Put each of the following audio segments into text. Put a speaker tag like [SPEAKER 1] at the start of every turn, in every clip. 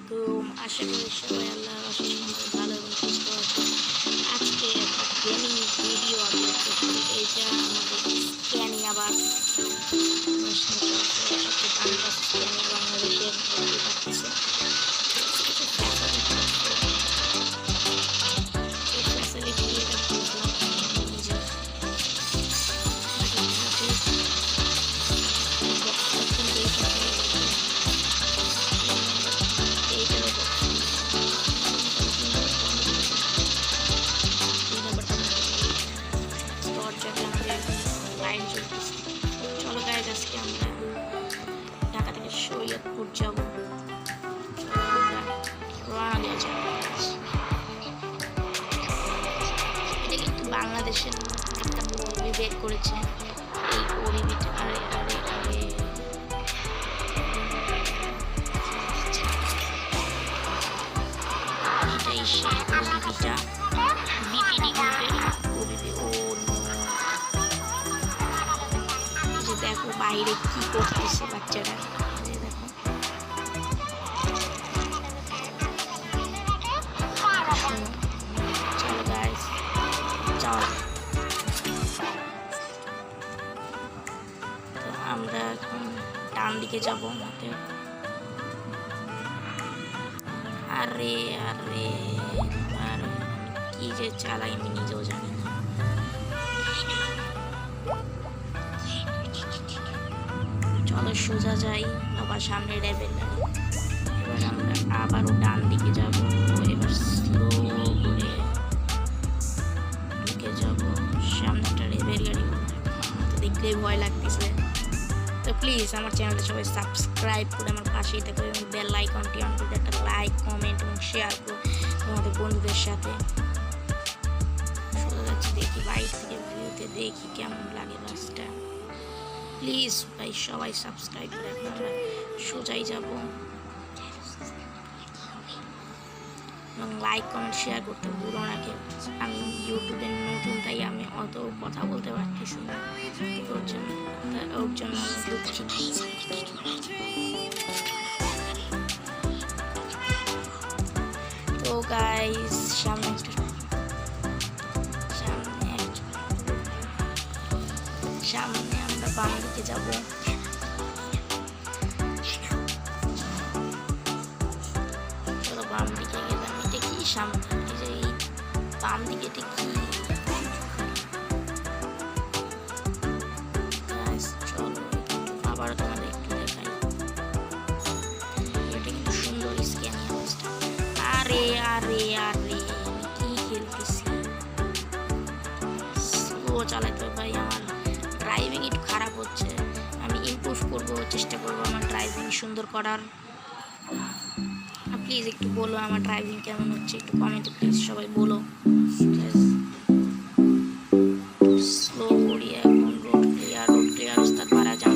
[SPEAKER 1] তো আশা করি সবাই আল্লাহর অশেষ রহমতে ভালো এবং সুস্থ আছে। আজকে একটা গেমিং ভিডিও আপলোড করছি। এইটা আমাদের স্ক্যানিয়া বাস সবচেয়ে দামি বাস স্ক্যানিয়া বাংলাদেশের দেখতে পাচ্ছে। চলো গাইজ, আজকে আমরা ঢাকা থেকে সৈয়দপুর যাবো। রওনা দেওয়া যাবে। এটা কিন্তু বাংলাদেশের একটা মুভি বের করেছে। এই ওবিবিটা আরে আরে আরে এটাই সেই ওবিবিটা, বিপিডি গ্রুপের ওবিবি। ও দেখো বাইরে কি করতেছে বাচ্চারা, দেখো। চলো গাইস, চল। তো আমরা এখন ডান দিকে যাব। আরে আরে আরে কি যে চালাই আমি নিজেও জানি না। চলো সোজা যাই, আবার সামনে রেবেল গাড়ি। এবার আমরা আবারও ডান দিকে যাব। এবার স্লো করে ঢুকে যাব। সামনে একটা রেবেল গাড়ি, তো দেখলেই ভয় লাগতেছে। তো প্লিজ আমার চ্যানেলটা সবাই সাবস্ক্রাইব করে আমার পাশেই থাকো এবং বেল আইকনটি অন করে একটা লাইক, কমেন্ট এবং শেয়ার করো তোমাদের বন্ধুদের সাথে। সোজা যাচ্ছি, দেখি বাইরে থেকে ভিউতে দেখি কেমন লাগে বাসটা। প্লিজ ভাই সবাই সাবস্ক্রাইব করে এখন আমরা সোজাই যাব এবং লাইক কমেন্ট শেয়ার করতে ভুলো না কেউ। আমি ইউটিউবে নতুন, তাই আমি অত কথা বলতে পারতেছি না, ওর জন্য আমি দুঃখিত। তো গাইস সামনে আমরা বাম দিকে যাব। চলো বাম দিকে গেলাম। এটা কি সামনে, এই যে এই বাম দিকে এটা কি? চলো আবার তোমাদের একটু দেখাই। এটা কিন্তু সুন্দর স্ক্যানিং বাসটা। আরে আরে আরে আমি কি খেলতেছি, স্লো চালাতে ভাই। আমার ড্রাইভিং একটু খারাপ হচ্ছে, আমি ইমপ্রুভ করবো, চেষ্টা করবো আমার ড্রাইভিং সুন্দর করার। প্লিজ একটু বলো আমার ড্রাইভিং কেমন হচ্ছে, একটু কমেন্টে প্লিজ সবাই বলো। স্লো করি এখন, রোড ক্লিয়ার রাস্তা বাড়া যান।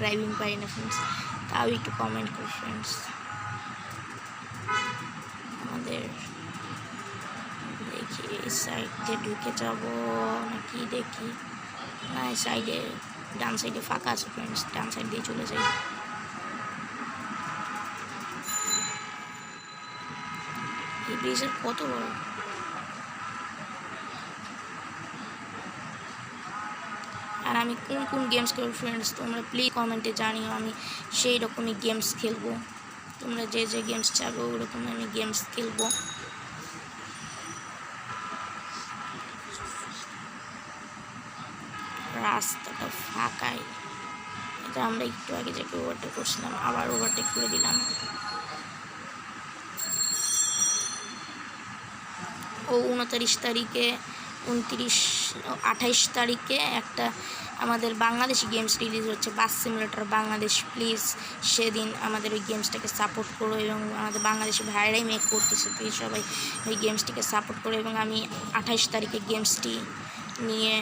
[SPEAKER 1] ড্রাইভিং পারি না ফ্রেন্ডস, তাও একটু কমেন্ট করো ফ্রেন্ডস। আমাদের দেখি সাইড দিয়ে ঢুকে যাব নাকি, দেখি না সাইডে ডান সাইডে ফাঁকা আছে ফ্রেন্ডস, ডান সাইড দিয়ে চলে যাই। এই ব্রিজের কত বড়, আর আমি কোন কোন গেমস খেলবো ফ্রেন্ডস তোমরা প্লিজ কমেন্টে জানিও, আমি সেই রকমই গেমস খেলবো। তোমরা যে যে গেমস চাইবে ওরকম আমি গেমস খেলবো। রাস্তাটা ফাঁকাই, এটা আমরা একটু আগে যাকে ওভারটেক করছিলাম আবার ওভারটেক করে দিলাম। ও 29 তারিখে 28 তারিখে একটা আমাদের বাংলাদেশি গেমস রিলিজ হচ্ছে, বাস সিমুলেটর বাংলাদেশ। প্লিজ সেদিন আমাদের ওই গেমসটাকে সাপোর্ট করো, এবং আমাদের বাংলাদেশি ভাইরাই মেক করতেছে, প্লিজ সবাই ওই গেমসটিকে সাপোর্ট করো। এবং আমি 28 তারিখে গেমসটি নিয়ে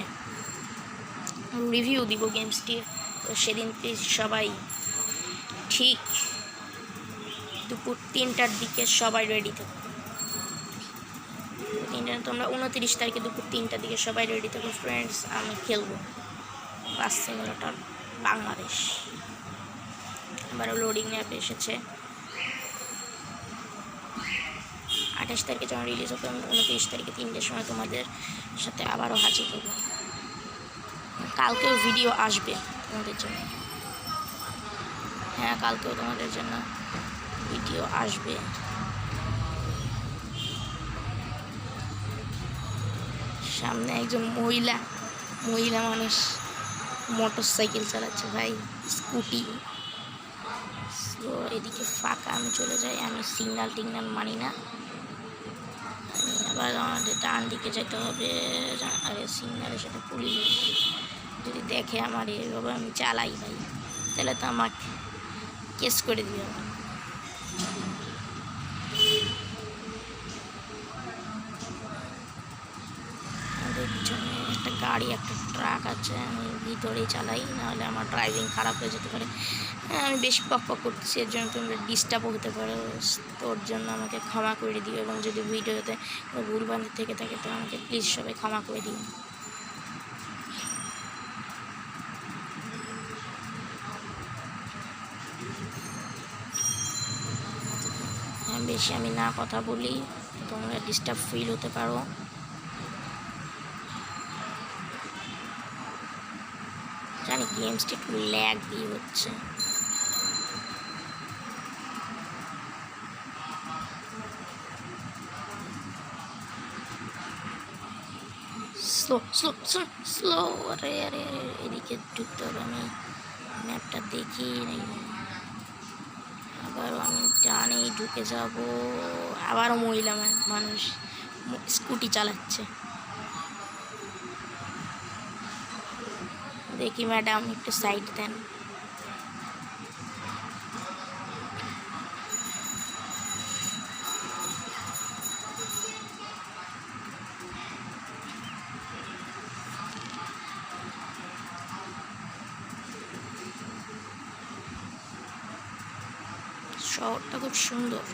[SPEAKER 1] রিভিউ দিব গেমসটির, তো সেদিন প্লিজ সবাই ঠিক দুপুর 3টার দিকে সবাই রেডি থাকো। তোমরা 29 তারিখে দুপুর 3টার দিকে সবাই রেডি থাকো ফ্রেন্ডস, আমি খেলবো বাস সিমুলেটর বাংলাদেশ। এবারও লোডিং অ্যাপ এসেছে। 28 তারিখে যখন রিলিজ হবে, আমি 29 তারিখে 3টের সময় তোমাদের সাথে আবারও হাজির হবো। কালকেও ভিডিও আসবে তোমাদের জন্য, হ্যাঁ কালকেও তোমাদের জন্য ভিডিও আসবে। সামনে একজন মহিলা মানুষ মোটর সাইকেল চালাচ্ছে ভাই, স্কুটি। তো এদিকে ফাঁকা, আমি চলে যাই, আমি সিগন্যাল টিগনাল মানি না। আমি আবার আমাদের ডান দিকে যেতে হবে, আরে সিগন্যালের সাথে পুলিশ যদি দেখে আমার এভাবে আমি চালাই ভাই, তাহলে তো আমাকে কেস করে দিবে। পিছনে একটা গাড়ি, একটা ট্রাক আছে, আমি ভিতরেই চালাই, নাহলে আমার ড্রাইভিং খারাপ হয়ে যেতে পারে। আমি বেশি পক করতেছি, এর জন্য তোমরা ডিস্টার্বও হতে পারো, তোর জন্য আমাকে ক্ষমা করে দিও। এবং যদি ভিডিওতে ভুলভ্রান্তি থেকে থাকে তো আমাকে প্লিজ সবাই ক্ষমা করে দিও। বেশি আমি না কথা বলি, তোমরা ডিস্টার্ব ফিল হতে পারো। জানি গেমসটি একটু ল্যাগ দিয়ে হচ্ছে। স্লো স্লো স্লো স্লো, আরে আরে আরে এদিকে ঢুকতে হবে, আমি ম্যাপটা দেখি নেই। আবারও আমি ডানেই ঢুকে যাব, আবারও মহিলা মানুষ স্কুটি চালাচ্ছে। দেখি ম্যাডাম একটু সাইড দেন। শহরটা খুব সুন্দর।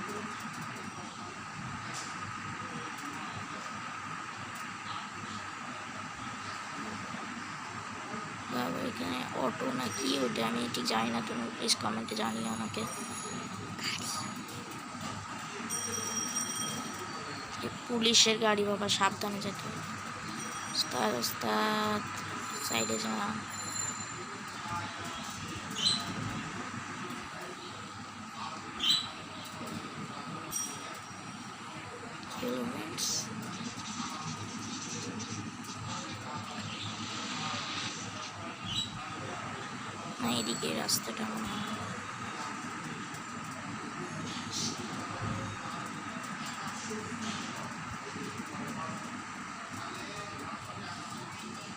[SPEAKER 1] এখানে অটো না কি ওটা আমি ঠিক জানি না, তুমি প্লিজ কমেন্টে জানিও আমাকে। পুলিশের গাড়ি বাবা, সাবধানে যেতে। ওস্তাদ ওস্তাদ সাইডে যা। হেলমেটস না, এদিকে রাস্তাটা মনে হয়।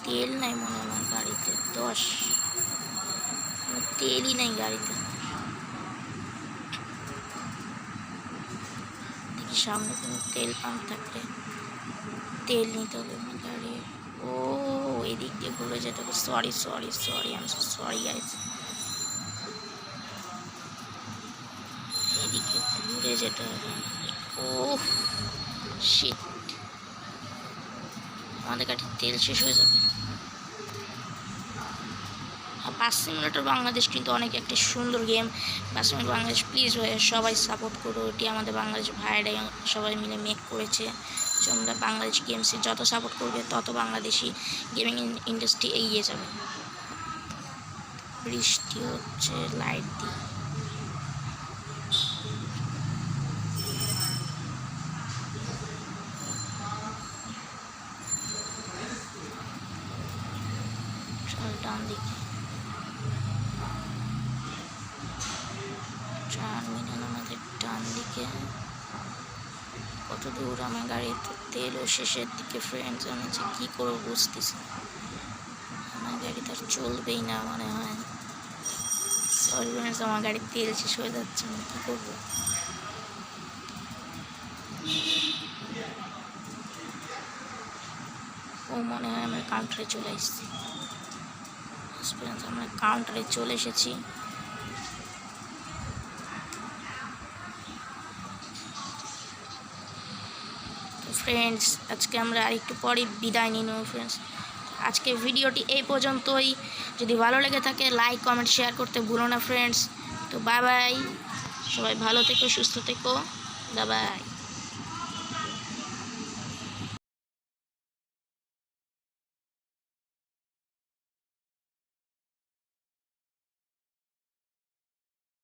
[SPEAKER 1] তেল নাই মনে হয় আমার গাড়িতে, 10 তেলই নাই গাড়িতে। দেখি সামনে কোনো তেল পাম্প থাকলে তেল নিতে হবে আমার গাড়ি। ও এদিক দিয়ে ঘুরে যেতে হবে, সরি সরি সরি, আমি সরি গাইস। যেতে হবে। ওহ শিট, আমাদের গাড়ির তেল শেষ হয়ে যাবে। আর বাস সিমুলেটর বাংলাদেশ কিন্তু অনেক একটা সুন্দর game. Bus simulator Bangladesh please সবাই সাপোর্ট করো। এটি আমাদের বাংলাদেশ ভাইরাই সবাই মিলে মেক করেছে। তোমরা বাংলাদেশ গেমসে যত সাপোর্ট করবে তত বাংলাদেশি গেমিং ইন্ডাস্ট্রি এগিয়ে যাবে। বৃষ্টি হচ্ছে লাইট দিয়ে। ডান দিকে টার্মিনাল আমাদের ডান দিকে। কত দূর আমার গাড়িতে তেলও শেষের দিকে ফ্রেন্ডস। আমি যে কী করবো বুঝতেছি না, আমার গাড়ি তো আর চলবেই না মনে হয়। সরি ফ্রেন্ডস, আমার গাড়ির তেল শেষ হয়ে যাচ্ছে, আমি কী করবো। ও মনে হয় আমরা কাউন্টারে চলে এসেছি। আমরা কাউন্টারে চলে এসেছি। তো ফ্রেন্ডস আজকে আমরা আরেকটু পরে বিদায় নিয়ে নেব ফ্রেন্ডস। আজকে ভিডিওটি এই পর্যন্তই। যদি ভালো লেগে থাকে লাইক কমেন্ট শেয়ার করতে ভুলো না ফ্রেন্ডস। তো বাই বাই, সবাই ভালো থেকো, সুস্থ থেকো, বাই বাই।